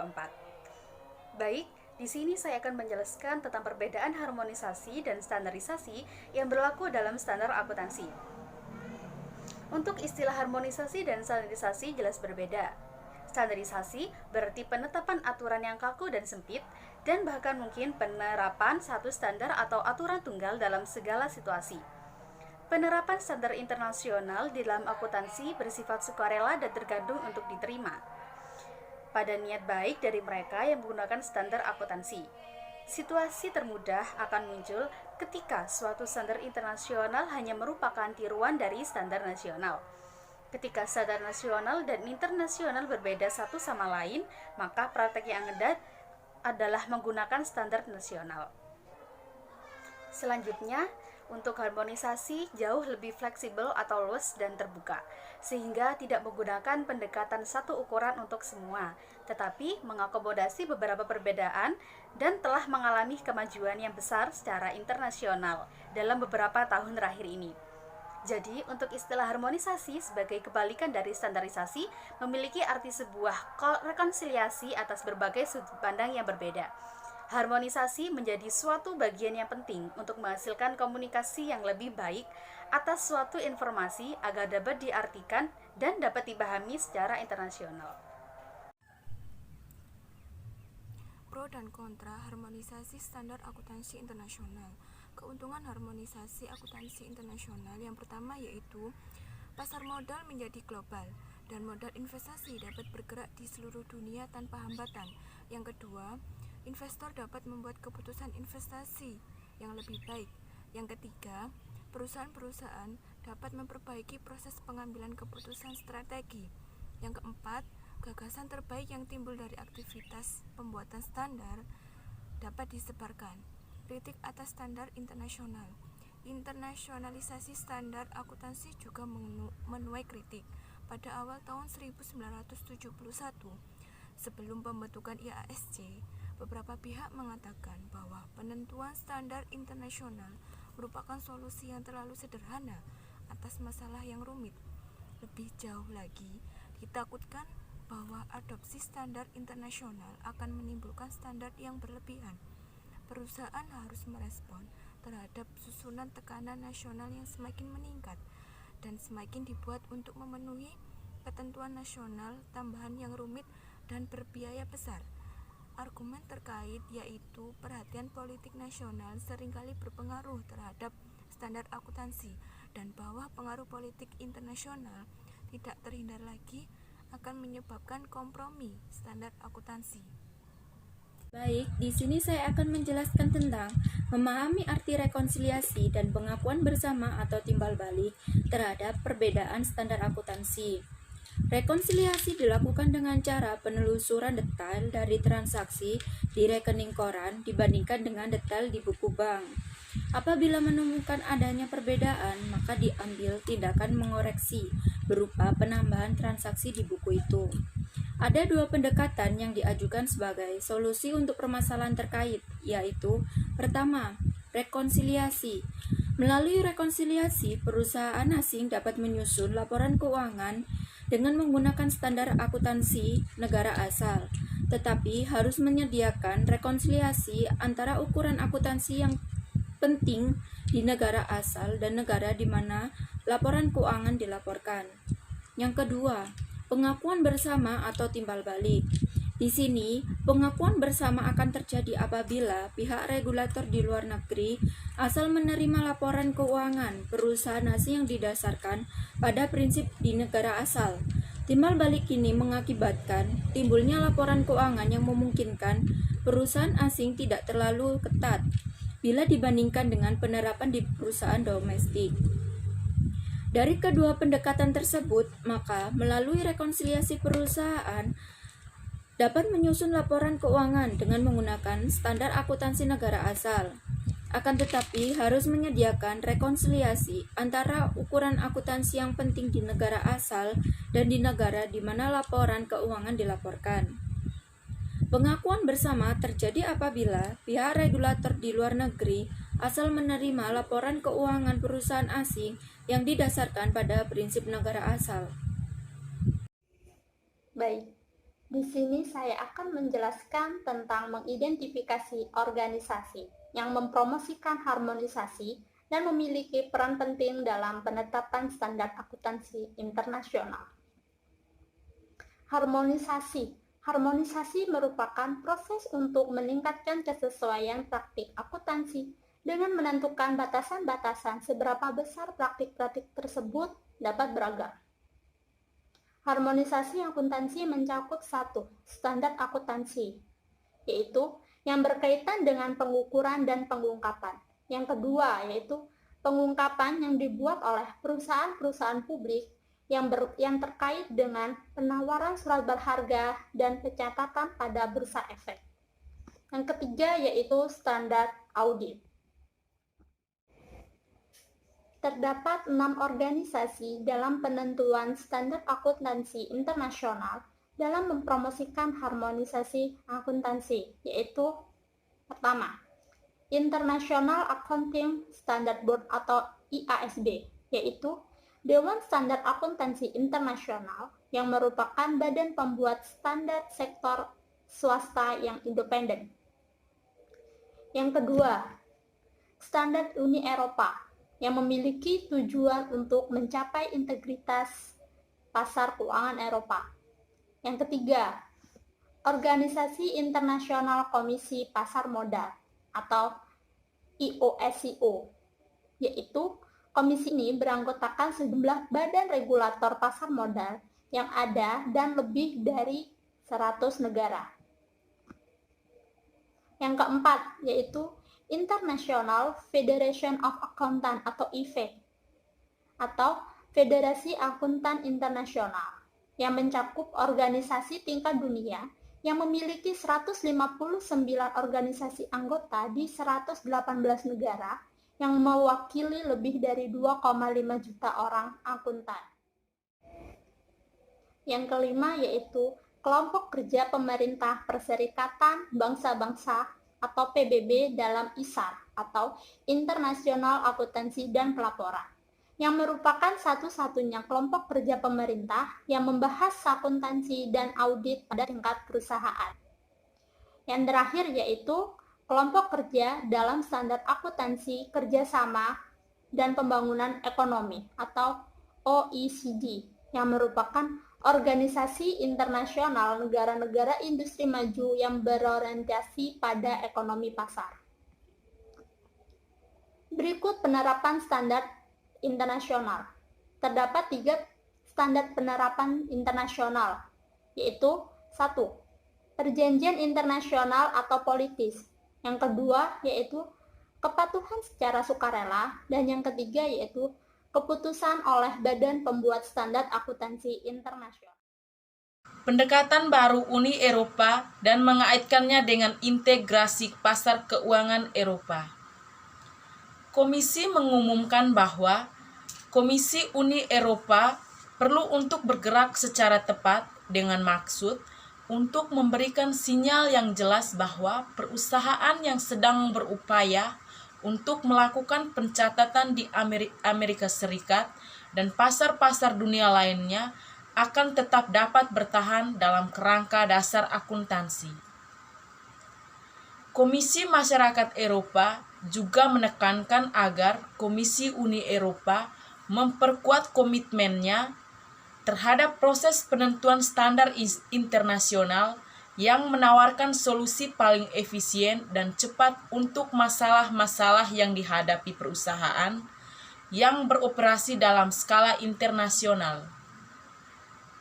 keempat. Baik, di sini saya akan menjelaskan tentang perbedaan harmonisasi dan standarisasi yang berlaku dalam standar akuntansi. Untuk istilah harmonisasi dan standarisasi jelas berbeda. Standarisasi berarti penetapan aturan yang kaku dan sempit, dan bahkan mungkin penerapan satu standar atau aturan tunggal dalam segala situasi. Penerapan standar internasional di dalam akuntansi bersifat sukarela dan tergantung untuk diterima pada niat baik dari mereka yang menggunakan standar akuntansi. Situasi termudah akan muncul ketika suatu standar internasional hanya merupakan tiruan dari standar nasional. Ketika standar nasional dan internasional berbeda satu sama lain, maka praktek yang ada adalah menggunakan standar nasional. Selanjutnya, untuk harmonisasi jauh lebih fleksibel atau luas dan terbuka, sehingga tidak menggunakan pendekatan satu ukuran untuk semua, tetapi mengakomodasi beberapa perbedaan dan telah mengalami kemajuan yang besar secara internasional dalam beberapa tahun terakhir ini. Jadi, untuk istilah harmonisasi sebagai kebalikan dari standarisasi memiliki arti sebuah rekonsiliasi atas berbagai sudut pandang yang berbeda. Harmonisasi menjadi suatu bagian yang penting untuk menghasilkan komunikasi yang lebih baik atas suatu informasi agar dapat diartikan dan dapat dipahami secara internasional. Pro dan kontra harmonisasi standar akuntansi internasional. Keuntungan harmonisasi akuntansi internasional yang pertama yaitu pasar modal menjadi global dan modal investasi dapat bergerak di seluruh dunia tanpa hambatan. Yang kedua, investor dapat membuat keputusan investasi yang lebih baik. Yang ketiga, perusahaan-perusahaan dapat memperbaiki proses pengambilan keputusan strategi. Yang keempat, gagasan terbaik yang timbul dari aktivitas pembuatan standar dapat disebarkan. Kritik atas standar internasional. Internasionalisasi standar akuntansi juga menuai kritik. Pada awal tahun 1971, sebelum pembentukan IASC, beberapa pihak mengatakan bahwa penentuan standar internasional merupakan solusi yang terlalu sederhana atas masalah yang rumit. Lebih jauh lagi, ditakutkan bahwa adopsi standar internasional akan menimbulkan standar yang berlebihan. Perusahaan harus merespon terhadap susunan tekanan nasional yang semakin meningkat dan semakin dibuat untuk memenuhi ketentuan nasional tambahan yang rumit dan berbiaya besar. Argumen terkait yaitu perhatian politik nasional seringkali berpengaruh terhadap standar akuntansi dan bahwa pengaruh politik internasional tidak terhindar lagi akan menyebabkan kompromi standar akuntansi. Baik, di sini saya akan menjelaskan tentang memahami arti rekonsiliasi dan pengakuan bersama atau timbal balik terhadap perbedaan standar akuntansi. Rekonsiliasi dilakukan dengan cara penelusuran detail dari transaksi di rekening koran dibandingkan dengan detail di buku bank. Apabila menemukan adanya perbedaan, maka diambil tindakan mengoreksi berupa penambahan transaksi di buku itu. Ada dua pendekatan yang diajukan sebagai solusi untuk permasalahan terkait, yaitu pertama, rekonsiliasi. Melalui rekonsiliasi, perusahaan asing dapat menyusun laporan keuangan dengan menggunakan standar akuntansi negara asal, tetapi harus menyediakan rekonsiliasi antara ukuran akuntansi yang penting di negara asal dan negara di mana laporan keuangan dilaporkan. Yang kedua, pengakuan bersama atau timbal balik. Di sini, pengakuan bersama akan terjadi apabila pihak regulator di luar negeri asal menerima laporan keuangan perusahaan asing yang didasarkan pada prinsip di negara asal. Timbal balik ini mengakibatkan timbulnya laporan keuangan yang memungkinkan perusahaan asing tidak terlalu ketat bila dibandingkan dengan penerapan di perusahaan domestik. Dari kedua pendekatan tersebut, maka melalui rekonsiliasi perusahaan dapat menyusun laporan keuangan dengan menggunakan standar akuntansi negara asal. Akan tetapi harus menyediakan rekonsiliasi antara ukuran akuntansi yang penting di negara asal dan di negara di mana laporan keuangan dilaporkan. Pengakuan bersama terjadi apabila pihak regulator di luar negeri asal menerima laporan keuangan perusahaan asing yang didasarkan pada prinsip negara asal. Baik, Di sini saya akan menjelaskan tentang mengidentifikasi organisasi yang mempromosikan harmonisasi dan memiliki peran penting dalam penetapan standar akuntansi internasional. Harmonisasi merupakan proses untuk meningkatkan kesesuaian praktik akuntansi dengan menentukan batasan-batasan seberapa besar praktik-praktik tersebut dapat beragam. Harmonisasi akuntansi mencakup 1. Standar akuntansi, yaitu yang berkaitan dengan pengukuran dan pengungkapan. Yang kedua, yaitu pengungkapan yang dibuat oleh perusahaan-perusahaan publik yang terkait dengan penawaran surat berharga dan pencatatan pada bursa efek. Yang ketiga, yaitu standar audit. Terdapat 6 organisasi dalam penentuan standar akuntansi internasional dalam mempromosikan harmonisasi akuntansi, yaitu pertama, International Accounting Standard Board atau IASB, yaitu Dewan Standar Akuntansi Internasional yang merupakan badan pembuat standar sektor swasta yang independen. Yang kedua, Standar Uni Eropa yang memiliki tujuan untuk mencapai integritas pasar keuangan Eropa. Yang ketiga, Organisasi Internasional Komisi Pasar Modal atau IOSCO, yaitu komisi ini beranggotakan sejumlah badan regulator pasar modal yang ada dan lebih dari 100 negara. Yang keempat, yaitu International Federation of Accountants atau IFAC atau Federasi Akuntan Internasional yang mencakup organisasi tingkat dunia yang memiliki 159 organisasi anggota di 118 negara yang mewakili lebih dari 2,5 juta orang akuntan. Yang kelima yaitu Kelompok Kerja Pemerintah Perserikatan Bangsa-Bangsa atau PBB dalam ISAR atau International Akuntansi dan Pelaporan, yang merupakan satu-satunya kelompok kerja pemerintah yang membahas akuntansi dan audit pada tingkat perusahaan. Yang terakhir yaitu Kelompok Kerja dalam Standar Akuntansi Kerjasama dan Pembangunan Ekonomi atau OECD, yang merupakan organisasi internasional negara-negara industri maju yang berorientasi pada ekonomi pasar. Berikut penerapan standar internasional. Terdapat 3 standar penerapan internasional, yaitu 1. Perjanjian internasional atau politis. Yang kedua yaitu kepatuhan secara sukarela, dan yang ketiga yaitu keputusan oleh Badan Pembuat Standar Akuntansi Internasional. Pendekatan baru Uni Eropa dan mengaitkannya dengan integrasi pasar keuangan Eropa. Komisi mengumumkan bahwa Komisi Uni Eropa perlu untuk bergerak secara tepat dengan maksud untuk memberikan sinyal yang jelas bahwa perusahaan yang sedang berupaya untuk melakukan pencatatan di Amerika Serikat dan pasar-pasar dunia lainnya akan tetap dapat bertahan dalam kerangka dasar akuntansi. Komisi Masyarakat Eropa juga menekankan agar Komisi Uni Eropa memperkuat komitmennya terhadap proses penentuan standar internasional yang menawarkan solusi paling efisien dan cepat untuk masalah-masalah yang dihadapi perusahaan yang beroperasi dalam skala internasional.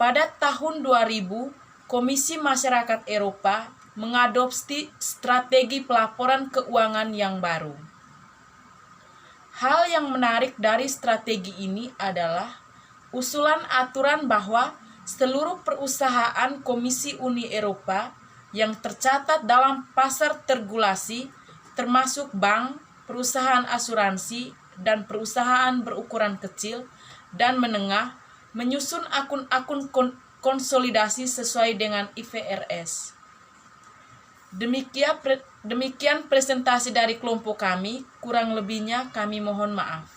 Pada tahun 2000, Komisi Masyarakat Eropa mengadopsi strategi pelaporan keuangan yang baru. Hal yang menarik dari strategi ini adalah usulan aturan bahwa seluruh perusahaan Komisi Uni Eropa yang tercatat dalam pasar terregulasi, termasuk bank, perusahaan asuransi, dan perusahaan berukuran kecil dan menengah, menyusun akun-akun konsolidasi sesuai dengan IFRS. Demikian presentasi dari kelompok kami, kurang lebihnya kami mohon maaf.